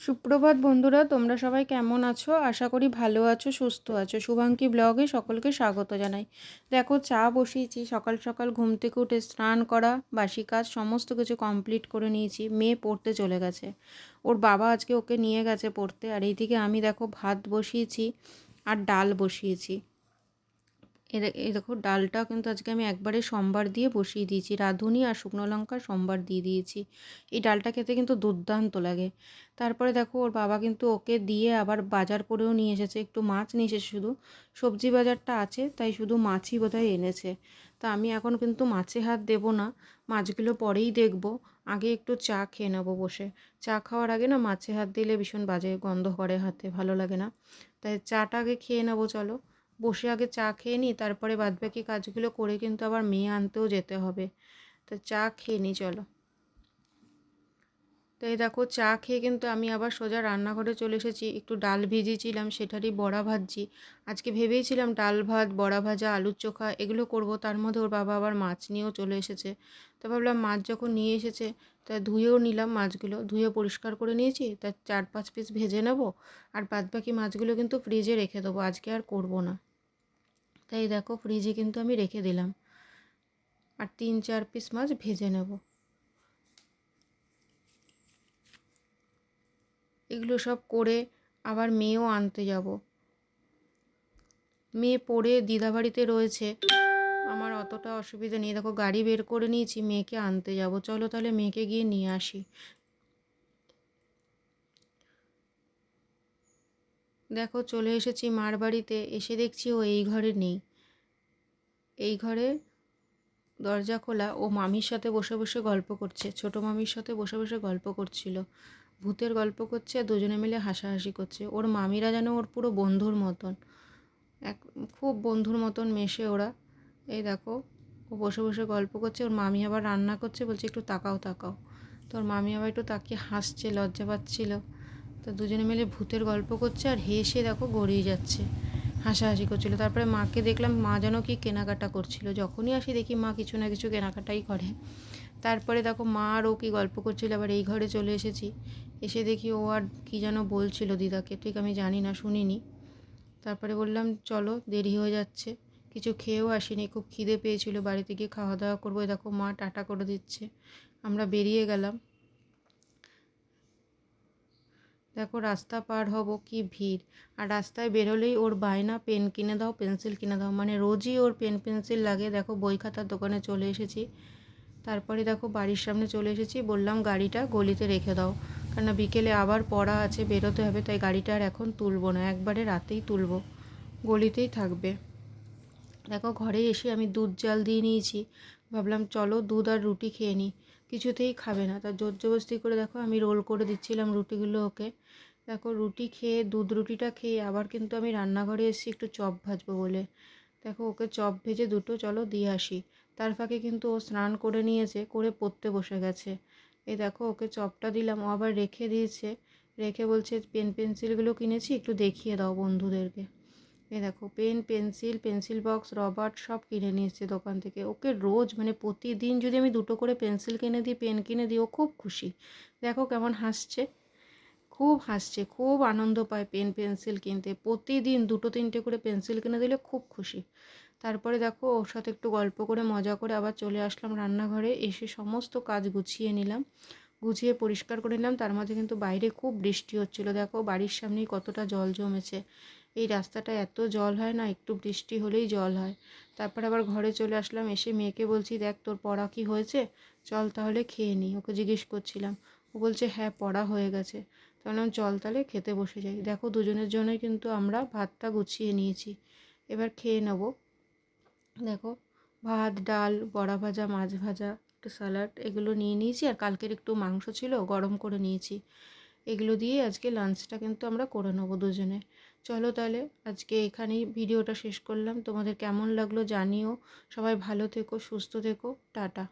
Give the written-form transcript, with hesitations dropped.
সুপ্রভাত বন্ধুরা, তোমরা সবাই কেমন আছো? আশা করি ভালো আছো, সুস্থ আছো। শুভাঙ্কি ব্লগে সকলকে স্বাগত জানাই। দেখো, চা বসিয়েছি। সকাল সকাল ঘুম থেকে উঠে স্নান করা, বাসি কাজ সমস্ত কিছু কমপ্লিট করে নিয়েছি। মেয়ে পড়তে চলে গেছে, ওর বাবা আজকে ওকে নিয়ে গেছে পড়তে। আর এইদিকে আমি দেখো ভাত বসিয়েছি আর ডাল বসিয়েছি। এই দেখো, ডালটা কিন্তু আজকে আমি একবারে সম্বার দিয়ে বসিয়ে দিয়েছি। রাঁধুনি আর শুকনো লঙ্কা সম্বার দিয়ে দিয়েছি। এই ডালটা খেতে কিন্তু দুর্দান্ত লাগে। তারপরে দেখো, ওর বাবা কিন্তু ওকে দিয়ে আবার বাজার করেও নিয়ে এসেছে। একটু মাছ নিয়ে এসেছে, শুধু সবজি বাজারটা আছে তাই শুধু মাছই বোধহয় এনেছে। তা আমি এখন কিন্তু মাছে হাত দেবো না, মাছগুলো পরেই দেখবো। আগে একটু চা খেয়ে নেবো বসে। চা খাওয়ার আগে না মাছে হাত দিলে ভীষণ বাজে গন্ধ করে, হাতে ভালো লাগে না। তাই চাটা আগে খেয়ে নেবো। চলো বসে আগে চা খেয়ে নিই, তারপরে বাদবাকি কাজগুলো করে কিন্তু আবার মেয়ে আনতেও যেতে হবে। তো চা খেয়ে নিই চলো। তো এই দেখো, চা খেয়ে কিন্তু আমি আবার সোজা রান্নাঘরে চলে এসেছি। একটু ডাল ভিজিয়েছিলাম, সেটারই বড়া ভাজছি। আজকে ভেবেইছিলাম ডাল ভাত, বড়া ভাজা, আলুর চোখা এগুলো করব, তার মধ্যে ওর বাবা আবার মাছ নিয়েও চলে এসেছে। তো ভাবলাম মাছ যখন নিয়ে এসেছে তা ধুয়েও নিলাম। মাছগুলো ধুয়ে পরিষ্কার করে নিয়েছি, তা 4-5 পিস ভেজে নেব। আর বাদবাকি মাছগুলো কিন্তু ফ্রিজে রেখে দেবো, আজকে আর করব না। তাই দেখো, ফ্রিজে কিন্তু আমি রেখে দিলাম। আর 3-4 পিস মাছ ভেজে নেব। এগুলো সব করে আবার মেয়েও আনতে যাব। মেয়ে পড়ে দিদাবাড়িতে রয়েছে, আমার অতটা অসুবিধা নেই। দেখো, গাড়ি বের করে নিয়েছি, মেয়েকে আনতে যাব। চলো তাহলে মেয়েকে গিয়ে নিয়ে আসি। দেখো, চলে এসেছি মার বাড়িতে। এসে দেখছি ও এই ঘরে নেই। এই ঘরে দরজা খোলা, ও মামির সাথে বসে বসে গল্প করছে, ছোটো মামির সাথে বসে বসে গল্প করছিল। ভূতের গল্প করছে আর দুজনে মিলে হাসাহাসি করছে। ওর মামিরা যেন ওর পুরো বন্ধুর মতন, এক খুব বন্ধুর মতন মেশে ওরা। এই দেখো, ও বসে বসে গল্প করছে, ওর মামি আবার রান্না করছে, বলছে একটু তাকাও তাকাও। তো ওর মামি আবার একটু তাকিয়ে হাসছে, লজ্জা পাচ্ছিল। তো দুজনে মিলে ভূতের গল্প করছে আর হেসে দেখো গড়িয়ে যাচ্ছে, হাসাহাসি করছিল। তারপরে মাকে দেখলাম, মা যেন কি কেনাকাটা করছিল। যখনই আসি দেখি মা কিছু না কিছু কেনাকাটাই করে। তারপরে দেখো, মা আর ও কি গল্প করছিল। আবার এই ঘরে চলে এসেছি। এসে দেখি ও আর কি যেন বলছিল দিদাকে, ঠিক আমি জানি না, শুনিনি। তারপরে বললাম চলো, দেরি হয়ে যাচ্ছে। কিছু খেয়েও আসিনি, খুব খিদে পেয়েছিল, বাড়িতে গিয়ে খাওয়া দাওয়া করবো। দেখো, মা টাটা করে দিচ্ছে, আমরা বেরিয়ে গেলাম। দেখো, রাস্তা পার হব, কি ভিড়। আর রাস্তায় বেরোলেই ওর বায়না, পেন কিনে দাও, পেন্সিল কিনে দাও, মানে রোজই ওর পেন পেন্সিল লাগে। দেখো, বই খাতার দোকানে চলে এসেছি। তারপরে দেখো, বাড়ির সামনে চলে এসেছি। বললাম গাড়িটা গলিতে রেখে দাও, কেননা বিকেলে আবার পড়া আছে, বেরোতে হবে। তাই গাড়িটা আর এখন তুলবো না, একবারে রাতেই তুলবো, গলিতেই থাকবে। দেখো, ঘরে এসে আমি দুধ জাল দিয়ে নিয়েছি। ভাবলাম চলো দুধ আর রুটি খেয়ে নিই। কিছুতেই খাবে না, তার জোর জবরদস্তি করে দেখো আমি রোল করে দিচ্ছিলাম রুটিগুলো ওকে। দেখো, রুটি খেয়ে, দুধ রুটিটা খেয়ে আবার কিন্তু আমি রান্নাঘরে এসেছি একটু চপ ভাজবো বলে। দেখো, ওকে চপ ভেজে দুটো চলো দিয়ে আসি। তার ফাঁকে কিন্তু ও স্নান করে নিয়েছে, করে পড়তে বসে গেছে। এই দেখো, ওকে চপটা দিলাম, ও আবার রেখে দিয়েছে। রেখে বলছে পেন পেন্সিলগুলো কিনেছি, একটু দেখিয়ে দাও বন্ধুদেরকে। এই দেখো, pen pencil, pencil box, rubber সব কিনে নিয়ে এসেছে দোকান থেকে। ওকে রোজ, মানে প্রতিদিন যদি আমি দুটো করে পেন্সিল কিনে দিই, পেন কিনে দিই, ও খুব খুশি। দেখো কেমন হাসছে, খুব হাসছে, খুব আনন্দ পায় পেন পেন্সিল কিনতে। প্রতিদিন 2-3টে করে পেন্সিল কিনে দিলে খুব খুশি। তারপরে দেখো, ওর সাথে একটু গল্প করে মজা করে আবার চলে আসলাম রান্নাঘরে। এসে সমস্ত কাজ গুছিয়ে নিলাম, গুছিয়ে পরিষ্কার করে নিলাম। তার মাঝে কিন্তু বাইরে খুব বৃষ্টি হচ্ছিল। দেখো, বাড়ির সামনেই কতটা জল জমেছে। এই রাস্তাটায় এত জল হয় না, একটু বৃষ্টি হলেই জল হয়। তারপর আবার ঘরে চলে আসলাম। এসে মেয়েকে বলছি, দেখ তোর পড়া কি হয়েছে, চল তাহলে খেয়ে নিই। ওকে জিজ্ঞেস করছিলাম, ও বলছে হ্যাঁ পড়া হয়ে গেছে। তাহলে চল তাহলে খেতে বসে যাই। দেখো, দুজনের জন্যই কিন্তু আমরা ভাতটা গুছিয়ে নিয়েছি, এবার খেয়ে নেব। দেখো, ভাত, ডাল, বড়া ভাজা, মাছ ভাজা, একটু স্যালাড এগুলো নিয়ে নিয়েছি। আর কালকের একটু মাংস ছিল, গরম করে নিয়েছি। এগুলো দিয়ে আজকে লাঞ্চটা কিন্তু আমরা করে নেবো দুজনে। চলো তাহলে আজকে এখানেই ভিডিওটা শেষ করলাম। তোমাদের কেমন লাগলো জানিও। সবাই ভালো থেকো, সুস্থ থেকো, টাটা।